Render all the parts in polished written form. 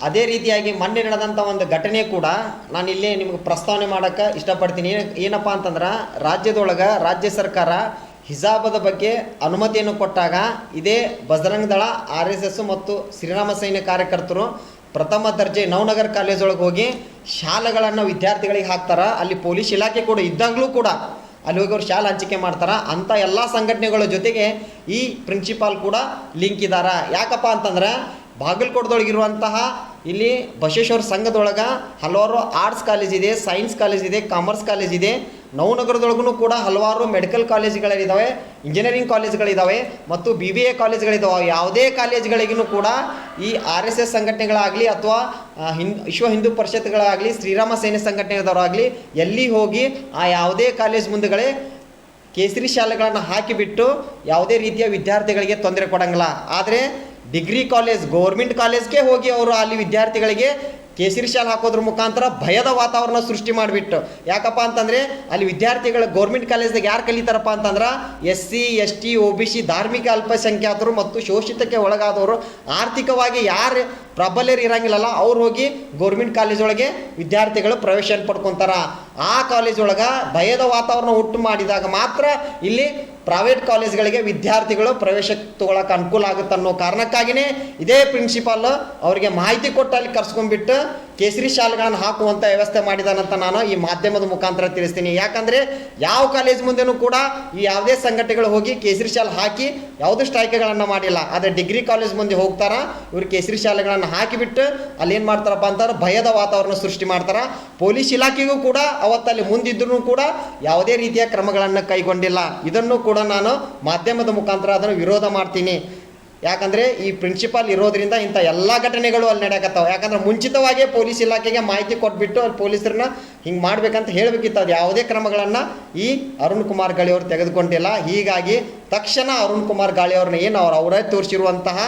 ಅದೇ ರೀತಿಯಾಗಿ ಮೊನ್ನೆ ನಡೆದಂಥ ಒಂದು ಘಟನೆ ಕೂಡ ನಾನು ಇಲ್ಲೇ ನಿಮಗೆ ಪ್ರಸ್ತಾವನೆ ಮಾಡೋಕ್ಕೆ ಇಷ್ಟಪಡ್ತೀನಿ. ಏನಪ್ಪ ಅಂತಂದ್ರೆ ರಾಜ್ಯದೊಳಗೆ ರಾಜ್ಯ ಸರ್ಕಾರ ಹಿಜಾಬದ ಬಗ್ಗೆ ಅನುಮತಿಯನ್ನು ಕೊಟ್ಟಾಗ ಇದೇ ಬಜರಂಗ ದಳ RSS ಮತ್ತು ಶ್ರೀರಾಮ ಸೇನೆ ಕಾರ್ಯಕರ್ತರು ಪ್ರಥಮ ದರ್ಜೆ ನವನಗರ ಕಾಲೇಜೊಳಗೆ ಹೋಗಿ ಶಾಲೆಗಳನ್ನು ವಿದ್ಯಾರ್ಥಿಗಳಿಗೆ ಹಾಕ್ತಾರೆ. ಅಲ್ಲಿ ಪೊಲೀಸ್ ಇಲಾಖೆ ಕೂಡ ಇದ್ದಾಗಲೂ ಕೂಡ ಅಲ್ಲಿ ಹೋಗಿ ಅವ್ರು ಶಾಲೆ ಹಂಚಿಕೆ ಮಾಡ್ತಾರೆ. ಅಂಥ ಎಲ್ಲ ಸಂಘಟನೆಗಳ ಜೊತೆಗೆ ಈ ಪ್ರಿನ್ಸಿಪಾಲ್ ಕೂಡ ಲಿಂಕ್ ಇದ್ದಾರೆ. ಯಾಕಪ್ಪ ಅಂತಂದ್ರೆ ಬಾಗಲಕೋಟದೊಳಗಿರುವಂತಹ ಇಲ್ಲಿ ಬಸವೇಶ್ವರ ಸಂಘದೊಳಗೆ ಹಲವಾರು ಆರ್ಟ್ಸ್ ಕಾಲೇಜ್ ಇದೆ, ಸೈನ್ಸ್ ಕಾಲೇಜ್ ಇದೆ, ಕಾಮರ್ಸ್ ಕಾಲೇಜ್ ಇದೆ. ನವನಗರದೊಳಗೂ ಕೂಡ ಹಲವಾರು ಮೆಡಿಕಲ್ ಕಾಲೇಜುಗಳಿದ್ದಾವೆ, ಇಂಜಿನಿಯರಿಂಗ್ ಕಾಲೇಜುಗಳಿದ್ದಾವೆ ಮತ್ತು BBA ಕಾಲೇಜುಗಳಿದ್ದಾವೆ. ಯಾವುದೇ ಕಾಲೇಜುಗಳಿಗೂ ಕೂಡ ಈ RSS ಸಂಘಟನೆಗಳಾಗಲಿ ಅಥವಾ ವಿಶ್ವ ಹಿಂದೂ ಪರಿಷತ್ಗಳಾಗಲಿ ಶ್ರೀರಾಮ ಸೇನೆ ಸಂಘಟನೆದವರಾಗಲಿ ಎಲ್ಲಿ ಹೋಗಿ ಆ ಯಾವುದೇ ಕಾಲೇಜ್ ಮುಂದೆಗಳೇ ಕೇಸರಿ ಶಾಲೆಗಳನ್ನು ಹಾಕಿಬಿಟ್ಟು ಯಾವುದೇ ರೀತಿಯ ವಿದ್ಯಾರ್ಥಿಗಳಿಗೆ ತೊಂದರೆ ಕೊಡಂಗಿಲ್ಲ. ಆದರೆ ಡಿಗ್ರಿ ಕಾಲೇಜ್ ಗೌರ್ಮೆಂಟ್ ಕಾಲೇಜ್ಗೆ ಹೋಗಿ ಅವರು ಅಲ್ಲಿ ವಿದ್ಯಾರ್ಥಿಗಳಿಗೆ ಕೇಸರಿ ಶಾಲೆ ಹಾಕೋದ್ರ ಮುಖಾಂತರ ಭಯದ ವಾತಾವರಣ ಸೃಷ್ಟಿ ಮಾಡಿಬಿಟ್ಟು, ಯಾಕಪ್ಪ ಅಂತಂದರೆ ಅಲ್ಲಿ ವಿದ್ಯಾರ್ಥಿಗಳು ಗೌರ್ಮೆಂಟ್ ಕಾಲೇಜ್ದಾಗ ಯಾರು ಕಲಿತಾರಪ್ಪ ಅಂತಂದ್ರೆ SC ST OBC ಧಾರ್ಮಿಕ ಅಲ್ಪಸಂಖ್ಯಾತರು ಮತ್ತು ಶೋಷಿತಕ್ಕೆ ಒಳಗಾದವರು, ಆರ್ಥಿಕವಾಗಿ ಯಾರು ಪ್ರಬಲರು ಇರಂಗಿಲ್ಲಲ್ಲ ಅವ್ರು ಹೋಗಿ ಗೌರ್ಮೆಂಟ್ ಕಾಲೇಜ್ ಒಳಗೆ ವಿದ್ಯಾರ್ಥಿಗಳು ಪ್ರವೇಶ ಪಡ್ಕೊತಾರ. ಆ ಕಾಲೇಜ್ ಒಳಗೆ ಭಯದ ವಾತಾವರಣ ಉಂಟು ಮಾಡಿದಾಗ ಮಾತ್ರ ಇಲ್ಲಿ ಪ್ರೈವೇಟ್ ಕಾಲೇಜ್ಗಳಿಗೆ ವಿದ್ಯಾರ್ಥಿಗಳು ಪ್ರವೇಶ ತಗೊಳಕ್ಕೆ ಅನುಕೂಲ ಆಗುತ್ತೆ ಅನ್ನೋ ಕಾರಣಕ್ಕಾಗಿಯೇ ಇದೇ ಪ್ರಿನ್ಸಿಪಾಲ್ ಅವರಿಗೆ ಮಾಹಿತಿ ಕೊಟ್ಟು ಅಲ್ಲಿ ಕರ್ಸ್ಕೊಂಡ್ಬಿಟ್ಟು ಕೇಸರಿ ಶಾಲೆಗಳನ್ನು ಹಾಕುವಂಥ ವ್ಯವಸ್ಥೆ ಮಾಡಿದಾನಂತ ನಾನು ಈ ಮಾಧ್ಯಮದ ಮುಖಾಂತರ ತಿಳಿಸ್ತೀನಿ. ಯಾಕಂದರೆ ಯಾವ ಕಾಲೇಜ್ ಮುಂದೆನೂ ಕೂಡ ಈ ಯಾವುದೇ ಸಂಘಟನೆಗಳು ಹೋಗಿ ಕೇಸರಿ ಶಾಲೆ ಹಾಕಿ ಯಾವುದೇ ಸ್ಟ್ರೈಕ್ಗಳನ್ನು ಮಾಡಿಲ್ಲ. ಆದರೆ ಡಿಗ್ರಿ ಕಾಲೇಜ್ ಮುಂದೆ ಹೋಗ್ತಾರ, ಇವರು ಕೇಸರಿ ಶಾಲೆಗಳನ್ನು ಹಾಕಿಬಿಟ್ಟು ಅಲ್ಲಿ ಏನು ಮಾಡ್ತಾರಪ್ಪ ಅಂತಂದ್ರೆ ಭಯದ ವಾತಾವರಣ ಸೃಷ್ಟಿ ಮಾಡ್ತಾರೆ. ಪೊಲೀಸ್ ಇಲಾಖೆಗೂ ಕೂಡ ಅವತ್ತಲ್ಲಿ ಮುಂದಿದ್ರೂ ಕೂಡ ಯಾವುದೇ ರೀತಿಯ ಕ್ರಮಗಳನ್ನು ಕೈಗೊಂಡಿಲ್ಲ. ಇದನ್ನು ಕೂಡ ನಾನು ಮಾಧ್ಯಮದ ಮುಖಾಂತರ ಅದನ್ನು ವಿರೋಧ ಮಾಡ್ತೀನಿ. ಯಾಕಂದರೆ ಈ ಪ್ರಿನ್ಸಿಪಾಲ್ ಇರೋದ್ರಿಂದ ಇಂಥ ಎಲ್ಲ ಘಟನೆಗಳು ಅಲ್ಲಿ ನಡೆಯಕತ್ತಾವೆ. ಯಾಕಂದ್ರೆ ಮುಂಚಿತವಾಗಿಯೇ ಪೊಲೀಸ್ ಇಲಾಖೆಗೆ ಮಾಹಿತಿ ಕೊಟ್ಬಿಟ್ಟು ಅಲ್ಲಿ ಪೊಲೀಸರನ್ನ ಹಿಂಗೆ ಮಾಡಬೇಕಂತ ಹೇಳಬೇಕಿತ್ತು. ಅದು ಯಾವುದೇ ಕ್ರಮಗಳನ್ನು ಈ ಅರುಣ್ ಕುಮಾರ್ ಗಾಳಿಯವರು ತೆಗೆದುಕೊಂಡಿಲ್ಲ. ಹೀಗಾಗಿ ತಕ್ಷಣ ಅರುಣ್ ಕುಮಾರ್ ಗಾಳಿಯವ್ರನ್ನ ಏನು ಅವರೇ ತೋರಿಸಿರುವಂತಹ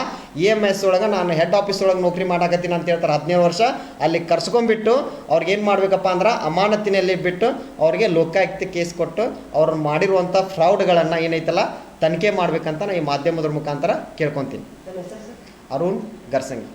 EMS ಒಳಗೆ ನಾನು ಹೆಡ್ ಆಫೀಸ್ ಒಳಗೆ ನೌಕರಿ ಮಾಡಾಕತ್ತೀನಿ ಅಂತ ಹೇಳ್ತಾರೆ, 17 ವರ್ಷ ಅಲ್ಲಿ ಕರ್ಸ್ಕೊಂಡ್ಬಿಟ್ಟು ಅವ್ರಿಗೆ ಏನು ಮಾಡಬೇಕಪ್ಪ ಅಂದ್ರೆ ಅಮಾನತಿನಲ್ಲಿ ಬಿಟ್ಟು ಅವ್ರಿಗೆ ಲೋಕಾಯುಕ್ತ ಕೇಸ್ ಕೊಟ್ಟು ಅವ್ರನ್ನ ಮಾಡಿರುವಂಥ ಫ್ರಾಡ್ಗಳನ್ನು ಏನೈತಲ್ಲ ತನಿಖೆ ಮಾಡಬೇಕಂತ ನಾನು ಈ ಮಾಧ್ಯಮದ ಮುಖಾಂತರ ಕೇಳ್ಕೊತೀನಿ. ಅರುಣ್ ಗರ್ಸಂಗಿ.